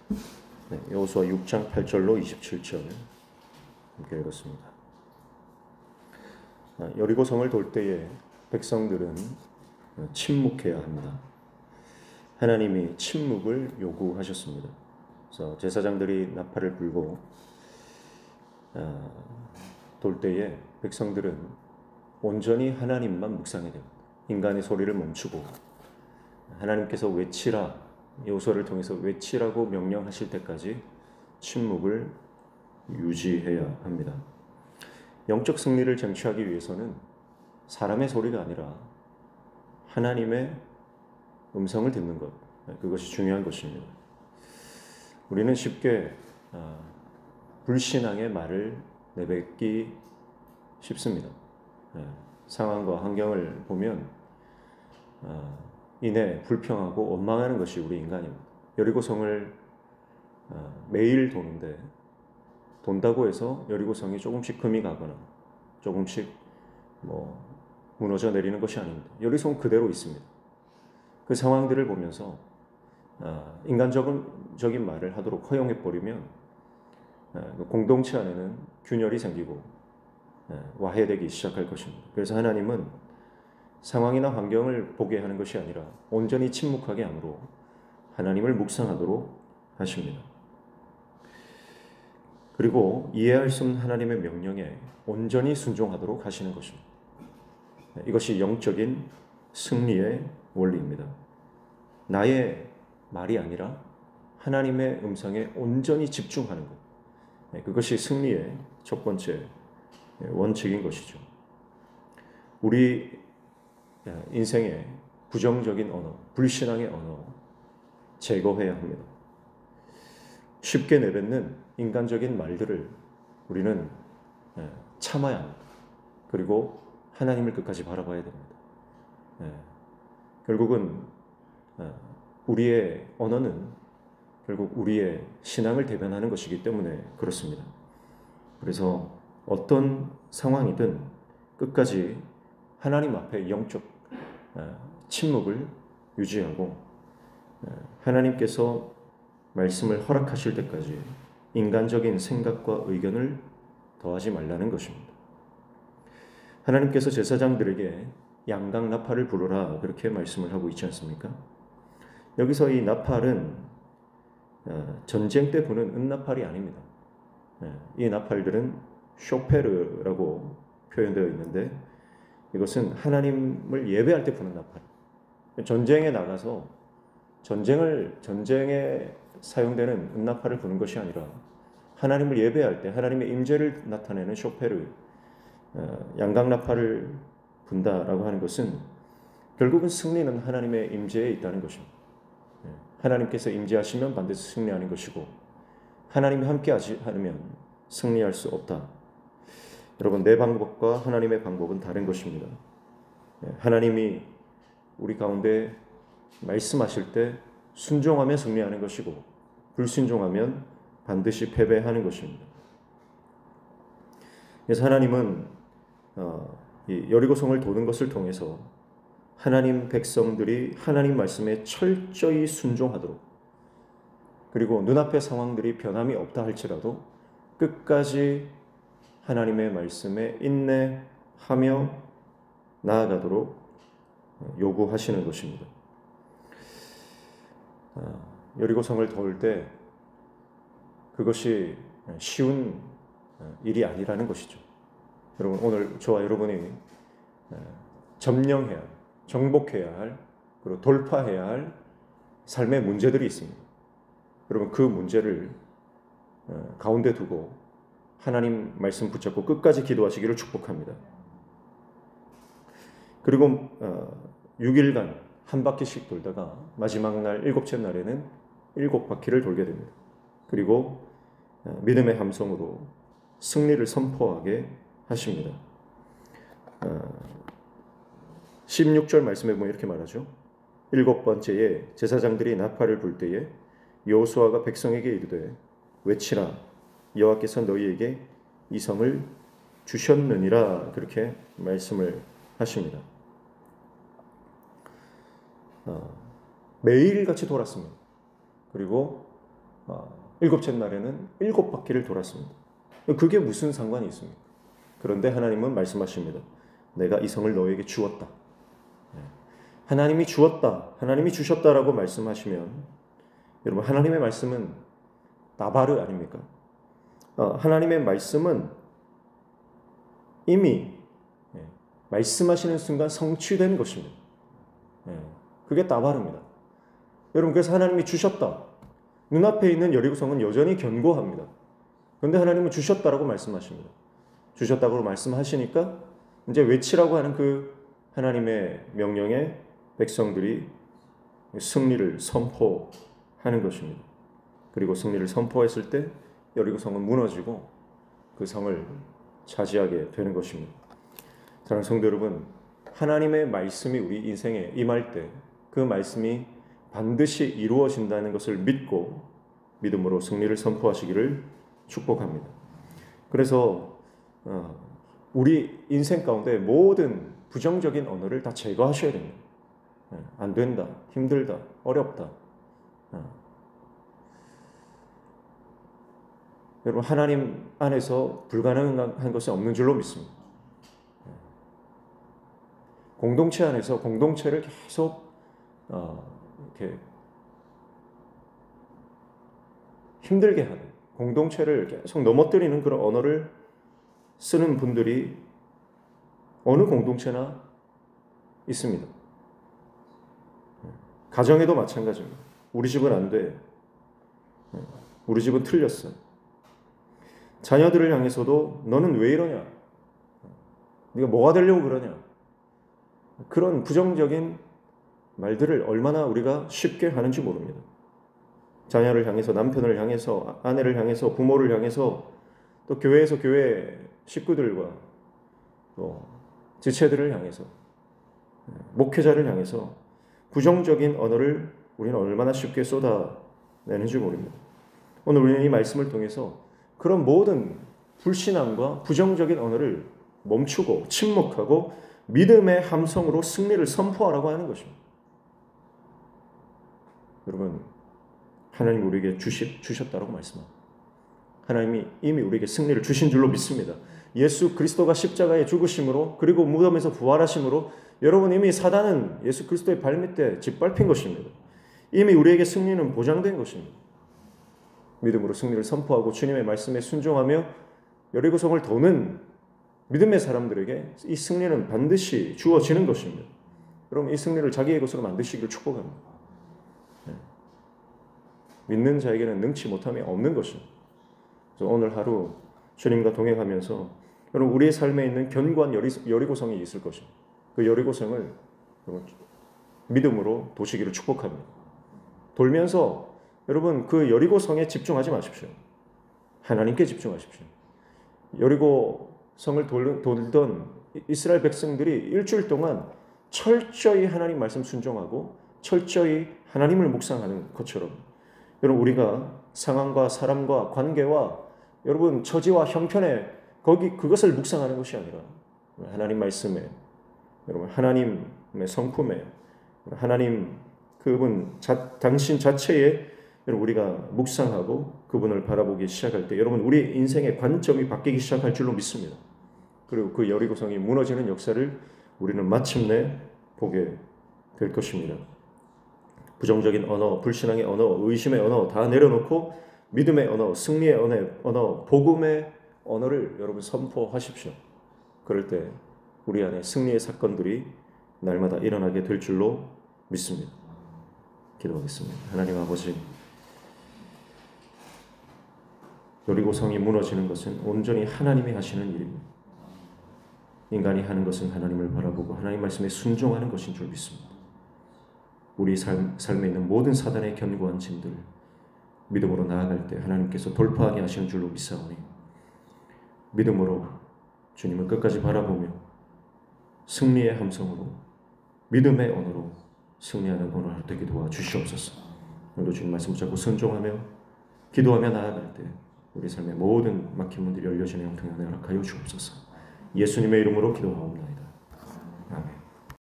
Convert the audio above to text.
네, 여호수아 6장 8절로 27절 함께 읽었습니다. 여리고 성을 돌 때에 백성들은 침묵해야 합니다. 하나님이 침묵을 요구하셨습니다. 그래서 제사장들이 나팔을 불고 돌 때에 백성들은 온전히 하나님만 묵상해야 됩니다. 인간의 소리를 멈추고 하나님께서 외치라, 여호수아를 통해서 외치라고 명령하실 때까지 침묵을 유지해야 합니다. 영적 승리를 쟁취하기 위해서는 사람의 소리가 아니라 하나님의 음성을 듣는 것, 그것이 중요한 것입니다. 우리는 쉽게 불신앙의 말을 내뱉기 쉽습니다. 상황과 환경을 보면 이내 불평하고 원망하는 것이 우리 인간입니다. 여리고성을 매일 도는데 돈다고 해서 여리고성이 조금씩 금이 가거나 조금씩 무너져 내리는 것이 아닙니다. 여리고성 그대로 있습니다. 그 상황들을 보면서 인간적인 말을 하도록 허용해버리면 공동체 안에는 균열이 생기고 와해되기 시작할 것입니다. 그래서 하나님은 상황이나 환경을 보게 하는 것이 아니라 온전히 침묵하게 함으로 하나님을 묵상하도록 하십니다. 그리고 이해할 수 없는 하나님의 명령에 온전히 순종하도록 하시는 것입니다. 이것이 영적인 승리의 원리입니다. 나의 말이 아니라 하나님의 음성에 온전히 집중하는 것. 그것이 승리의 첫 번째 원칙인 것이죠. 우리 인생의 부정적인 언어, 불신앙의 언어 제거해야 합니다. 쉽게 내뱉는 인간적인 말들을 우리는 참아야 합니다. 그리고 하나님을 끝까지 바라봐야 됩니다. 결국은 우리의 언어는 결국 우리의 신앙을 대변하는 것이기 때문에 그렇습니다. 그래서 어떤 상황이든 끝까지 하나님 앞에 영적 침묵을 유지하고 하나님께서 말씀을 허락하실 때까지 인간적인 생각과 의견을 더하지 말라는 것입니다. 하나님께서 제사장들에게 양각 나팔을 부르라 그렇게 말씀을 하고 있지 않습니까? 여기서 이 나팔은 전쟁 때 부는 은나팔이 아닙니다. 이 나팔들은 쇼페르라고 표현되어 있는데 이것은 하나님을 예배할 때 부는 나팔. 전쟁에 나가서 전쟁에 사용되는 은나팔을 부는 것이 아니라 하나님을 예배할 때 하나님의 임재를 나타내는 쇼페르, 양각 나팔을 분다라고 하는 것은 결국은 승리는 하나님의 임재에 있다는 것입니다. 하나님께서 임재하시면 반드시 승리하는 것이고 하나님이 함께하지 않으면 승리할 수 없다. 여러분, 내 방법과 하나님의 방법은 다른 것입니다. 하나님이 우리 가운데 말씀하실 때 순종하면 승리하는 것이고 불순종하면 반드시 패배하는 것입니다. 그래서 하나님은 이 여리고성을 도는 것을 통해서 하나님 백성들이 하나님 말씀에 철저히 순종하도록, 그리고 눈앞의 상황들이 변함이 없다 할지라도 끝까지 하나님의 말씀에 인내하며 나아가도록 요구하시는 것입니다. 여리고성을 도울 때 그것이 쉬운 일이 아니라는 것이죠. 여러분, 오늘 저와 여러분이 점령해야 할, 정복해야 할, 그리고 돌파해야 할 삶의 문제들이 있습니다. 여러분, 그 문제를 가운데 두고 하나님 말씀 붙잡고 끝까지 기도하시기를 축복합니다. 그리고 6일간 한 바퀴씩 돌다가 마지막 날 7째 날에는 7바퀴를 돌게 됩니다. 그리고 믿음의 함성으로 승리를 선포하게 하십니다. 16절 말씀에 보면 이렇게 말하죠. 7번째에 제사장들이 나팔을 불 때에 여호수아가 백성에게 이르되 외치라, 여호와께서 너희에게 이 성을 주셨느니라 그렇게 말씀을 하십니다. 매일같이 돌았습니다. 그리고 일곱째 날에는 7바퀴를 돌았습니다. 그게 무슨 상관이 있습니까? 그런데 하나님은 말씀하십니다. 내가 이 성을 너에게 주었다. 하나님이 주었다, 하나님이 주셨다라고 말씀하시면 여러분, 하나님의 말씀은 나바르 아닙니까? 하나님의 말씀은 이미 말씀하시는 순간 성취된 것입니다. 그게 나바르입니다. 여러분, 그래서 하나님이 주셨다. 눈앞에 있는 여리고성은 여전히 견고합니다. 그런데 하나님은 주셨다라고 말씀하십니다. 주셨다고 말씀하시니까 이제 외치라고 하는 그 하나님의 명령에 백성들이 승리를 선포하는 것입니다. 그리고 승리를 선포했을 때 여리고성은 무너지고 그 성을 차지하게 되는 것입니다. 사랑하는 성도 여러분, 하나님의 말씀이 우리 인생에 임할 때 그 말씀이 반드시 이루어진다는 것을 믿고 믿음으로 승리를 선포하시기를 축복합니다. 그래서 우리 인생 가운데 모든 부정적인 언어를 다 제거하셔야 됩니다. 안 된다, 힘들다, 어렵다. 여러분, 하나님 안에서 불가능한 것은 없는 줄로 믿습니다. 공동체 안에서 공동체를 계속 이렇게 힘들게 하는, 공동체를 계속 넘어뜨리는 그런 언어를 쓰는 분들이 어느 공동체나 있습니다. 가정에도 마찬가지입니다. 우리 집은 안 돼. 우리 집은 틀렸어. 자녀들을 향해서도 너는 왜 이러냐? 네가 뭐가 되려고 그러냐? 그런 부정적인 말들을 얼마나 우리가 쉽게 하는지 모릅니다. 자녀를 향해서, 남편을 향해서, 아내를 향해서, 부모를 향해서, 또 교회에서 교회 식구들과 또 지체들을 향해서, 목회자를 향해서 부정적인 언어를 우리는 얼마나 쉽게 쏟아내는지 모릅니다. 오늘 우리는 이 말씀을 통해서 그런 모든 불신앙과 부정적인 언어를 멈추고 침묵하고 믿음의 함성으로 승리를 선포하라고 하는 것입니다. 여러분, 하나님 우리에게 주셨다고 말씀합니다. 하나님이 이미 우리에게 승리를 주신 줄로 믿습니다. 예수 그리스도가 십자가에 죽으심으로, 그리고 무덤에서 부활하심으로 여러분, 이미 사단은 예수 그리스도의 발밑에 짓밟힌 것입니다. 이미 우리에게 승리는 보장된 것입니다. 믿음으로 승리를 선포하고 주님의 말씀에 순종하며 여리고성을 도는 믿음의 사람들에게 이 승리는 반드시 주어지는 것입니다. 여러분, 이 승리를 자기의 것으로 만드시기를 축복합니다. 믿는 자에게는 능치 못함이 없는 것입니다. 그래서 오늘 하루 주님과 동행하면서 여러분, 우리의 삶에 있는 견고한 여리고성이 있을 것입니다. 그 여리고성을 믿음으로 도시기를 축복합니다. 돌면서 여러분, 그 여리고성에 집중하지 마십시오. 하나님께 집중하십시오. 여리고성을 돌던 이스라엘 백성들이 일주일 동안 철저히 하나님 말씀 순종하고 철저히 하나님을 묵상하는 것처럼, 여러분, 우리가 상황과 사람과 관계와 여러분 처지와 형편에 그것을 묵상하는 것이 아니라 하나님 말씀에, 여러분 하나님의 성품에, 하나님 그분 당신 자체에 여러분 우리가 묵상하고 그분을 바라보기 시작할 때 여러분 우리 인생의 관점이 바뀌기 시작할 줄로 믿습니다. 그리고 그 여리고성이 무너지는 역사를 우리는 마침내 보게 될 것입니다. 부정적인 언어, 불신앙의 언어, 의심의 언어 다 내려놓고 믿음의 언어, 승리의 언어, 복음의 언어를 여러분 선포하십시오. 그럴 때 우리 안에 승리의 사건들이 날마다 일어나게 될 줄로 믿습니다. 기도하겠습니다. 하나님 아버지, 여리고성이 무너지는 것은 온전히 하나님이 하시는 일입니다. 인간이 하는 것은 하나님을 바라보고 하나님 말씀에 순종하는 것인 줄 믿습니다. 우리 삶에 있는 모든 사단의 견고한 짐들 믿음으로 나아갈 때 하나님께서 돌파하게 하시는 줄로 믿사오니 믿음으로 주님을 끝까지 바라보며 승리의 함성으로 믿음의 언어로 승리하는 오늘 하루 되게 도와주시옵소서. 오늘도 주님 말씀 붙잡고 순종하며 기도하며 나아갈 때 우리 삶의 모든 막힌 문들이 열려지는 형통의 은혜 허락하여 주옵소서. 예수님의 이름으로 기도하옵나이다. 아멘.